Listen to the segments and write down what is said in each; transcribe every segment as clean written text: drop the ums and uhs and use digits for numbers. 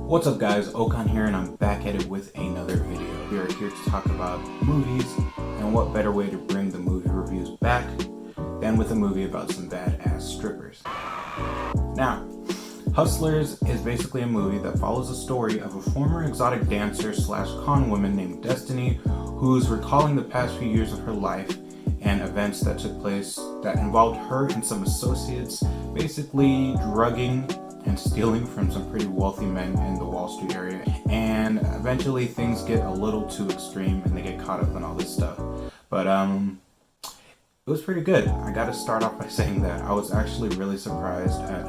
What's up guys, Okan here and I'm back at it with another video. We are here to talk about movies, and what better way to bring the movie reviews back than with a movie about some badass strippers. Now, Hustlers is basically a movie that follows the story of a former exotic dancer slash con woman named Destiny who's recalling the past few years of her life and events that took place that involved her and some associates basically drugging and stealing from some pretty wealthy men in the Wall Street area, and eventually things get a little too extreme and they get caught up in all this stuff. But it was pretty good. I gotta start off by saying that I was actually really surprised at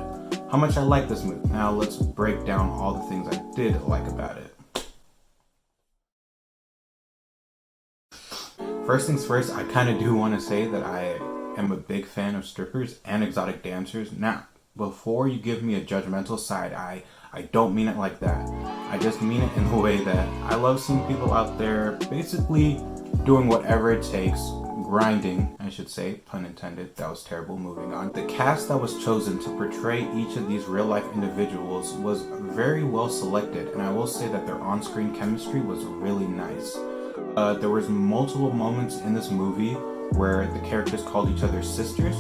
how much I liked this movie. Now let's break down all the things I did like about it. First things first, I kind of do want to say that I am a big fan of strippers and exotic dancers. Now, before you give me a judgmental side eye, I don't mean it like that. I just mean it in the way that I love seeing people out there basically doing whatever it takes, grinding, I should say, pun intended. That was terrible. Moving on. The cast that was chosen to portray each of these real life individuals was very well selected, and I will say that their on-screen chemistry was really nice. There was multiple moments in this movie where the characters called each other sisters,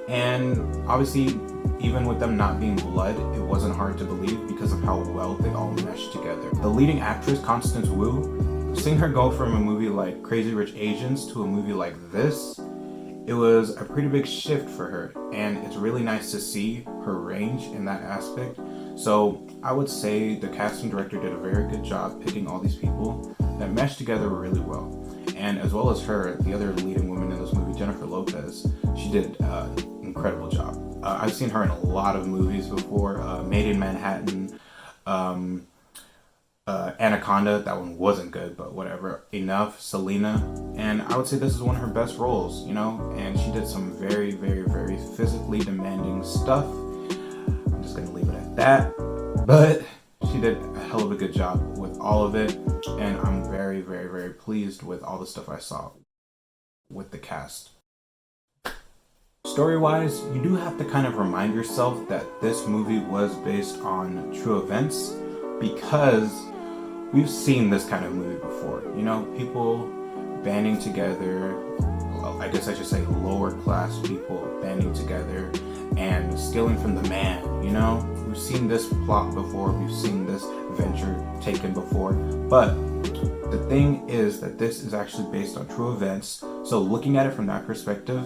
and obviously even with them not being blood, it wasn't hard to believe because of how well they all meshed together. The leading actress, Constance Wu, seeing her go from a movie like Crazy Rich Asians to a movie like this, it was a pretty big shift for her, and it's really nice to see her range in that aspect. So I would say the casting director did a very good job picking all these people that meshed together really well. And as well as her, the other leading woman in this movie, Jennifer Lopez, she did an incredible job. I've seen her in a lot of movies before. Made in Manhattan, Anaconda, that one wasn't good, but whatever. Enough, Selena, and I would say this is one of her best roles, you know, and she did some very, very, very physically demanding stuff. I'm just gonna leave it at that, but she did a hell of a good job with all of it, and I'm very, very, very pleased with all the stuff I saw with the cast. Story-wise, you do have to kind of remind yourself that this movie was based on true events, because we've seen this kind of movie before. You know, people banding together, well, I guess I should say lower class people banding together and stealing from the man, you know? We've seen this plot before, we've seen this venture taken before, but the thing is that this is actually based on true events. So looking at it from that perspective,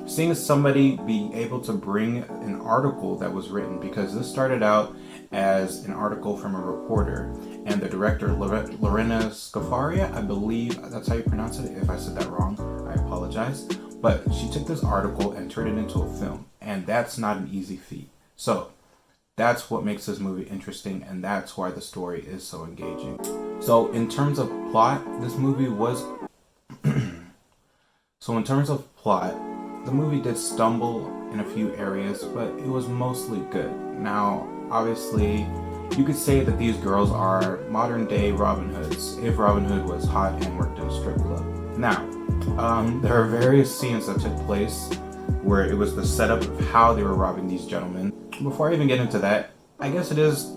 seeing somebody be able to bring an article that was written, because this started out as an article from a reporter, and the director, Lorena Scafaria, I believe that's how you pronounce it. If I said that wrong, I apologize. But she took this article and turned it into a film, and that's not an easy feat. So that's what makes this movie interesting, and that's why the story is so engaging. So in terms of plot, this movie was... So in terms of plot, the movie did stumble in a few areas, but it was mostly good. Now, obviously, you could say that these girls are modern day Robin Hoods, if Robin Hood was hot and worked in a strip club. Now, there are various scenes that took place where it was the setup of how they were robbing these gentlemen. Before I even get into that, I guess it is,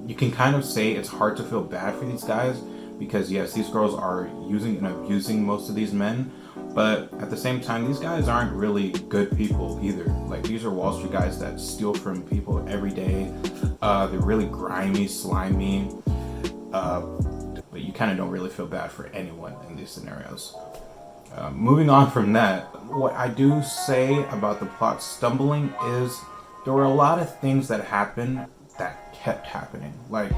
you can kind of say it's hard to feel bad for these guys, because yes, these girls are using and abusing most of these men, but at the same time, these guys aren't really good people either. Like, these are Wall Street guys that steal from people every day. They're really grimy, slimy, but you kind of don't really feel bad for anyone in these scenarios. Moving on from that, what I do say about the plot stumbling is there were a lot of things that happened that kept happening. Like,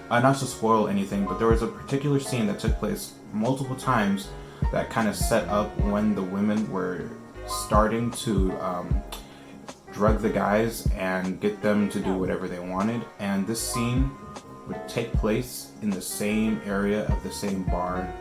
not to spoil anything, but there was a particular scene that took place multiple times that kind of set up when the women were starting to drug the guys and get them to do whatever they wanted. And this scene would take place in the same area of the same bar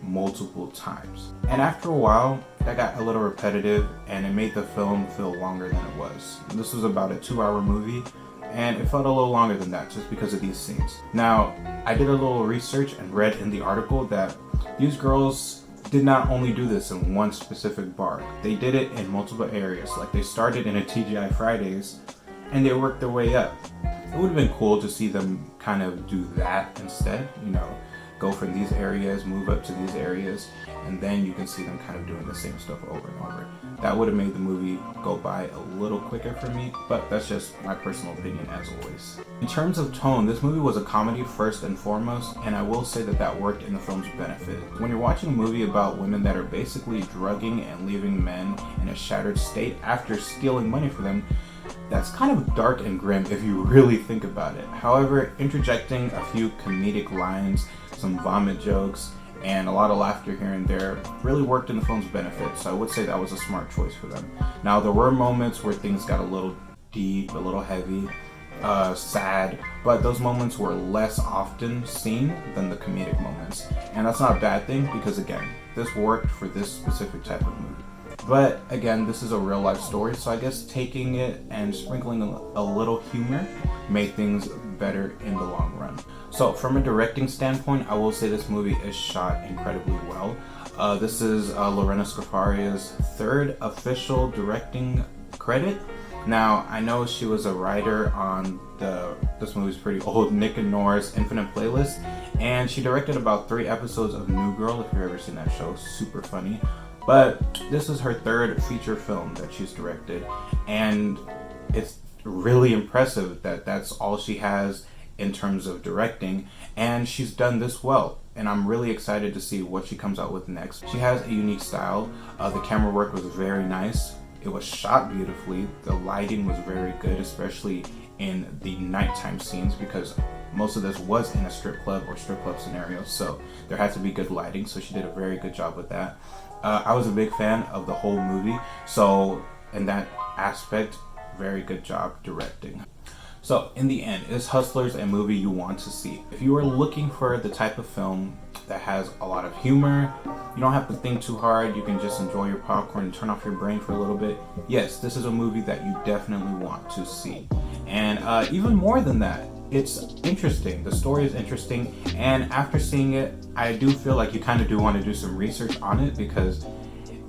multiple times. And after a while, that got a little repetitive, and it made the film feel longer than it was. This was about a 2-hour movie, and it felt a little longer than that just because of these scenes. Now, I did a little research and read in the article that these girls did not only do this in one specific bar. They did it in multiple areas. Like, they started in a TGI Fridays and they worked their way up. It would have been cool to see them kind of do that instead, you know, go from these areas, move up to these areas, and then you can see them kind of doing the same stuff over and over. That would have made the movie go by a little quicker for me, but that's just my personal opinion as always. In terms of tone, this movie was a comedy first and foremost, and I will say that that worked in the film's benefit. When you're watching a movie about women that are basically drugging and leaving men in a shattered state after stealing money from them, that's kind of dark and grim if you really think about it. However, interjecting a few comedic lines, some vomit jokes, and a lot of laughter here and there really worked in the film's benefit, so I would say that was a smart choice for them. Now, there were moments where things got a little deep, a little heavy, sad, but those moments were less often seen than the comedic moments. And that's not a bad thing because, again, this worked for this specific type of movie. But again, this is a real life story, so I guess taking it and sprinkling a little humor made things better in the long run. So from a directing standpoint, I will say this movie is shot incredibly well. This is Lorena Scafaria's third official directing credit. Now, I know she was a writer on this movie's pretty old Nick and Nora's Infinite Playlist, and she directed about 3 episodes of New Girl, if you've ever seen that show, super funny. But this is her third feature film that she's directed, and it's really impressive that that's all she has in terms of directing, and she's done this well, and I'm really excited to see what she comes out with next. She has a unique style. The camera work was very nice. It was shot beautifully. The lighting was very good, especially in the nighttime scenes, because most of this was in a strip club or strip club scenario, so there had to be good lighting, so she did a very good job with that. I was a big fan of the whole movie, so in that aspect, very good job directing. So in the end, is Hustlers a movie you want to see? If you are looking for the type of film that has a lot of humor, you don't have to think too hard, you can just enjoy your popcorn and turn off your brain for a little bit, yes, this is a movie that you definitely want to see. And even more than that, it's interesting. The story is interesting, and after seeing it, I do feel like you kind of do want to do some research on it because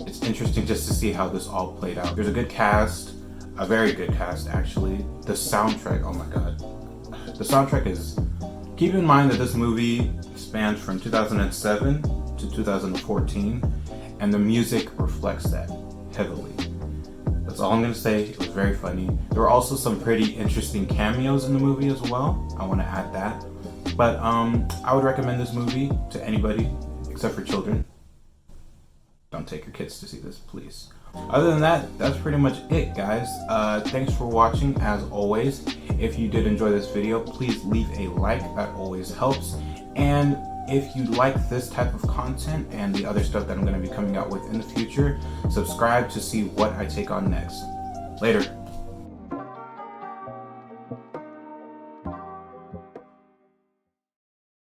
it's interesting just to see how this all played out. There's a good cast, a very good cast actually. The soundtrack, oh my god. The soundtrack is, keep in mind that this movie spans from 2007 to 2014, and the music reflects that heavily. That's all I'm gonna say. It was very funny. There were also some pretty interesting cameos in the movie as well. I want to add that. But I would recommend this movie to anybody except for children. Don't take your kids to see this, please. Other than that, that's pretty much it, guys. Thanks for watching as always. If you did enjoy this video, please leave a like. That always helps. And if you like this type of content and the other stuff that I'm going to be coming out with in the future, subscribe to see what I take on next. Later.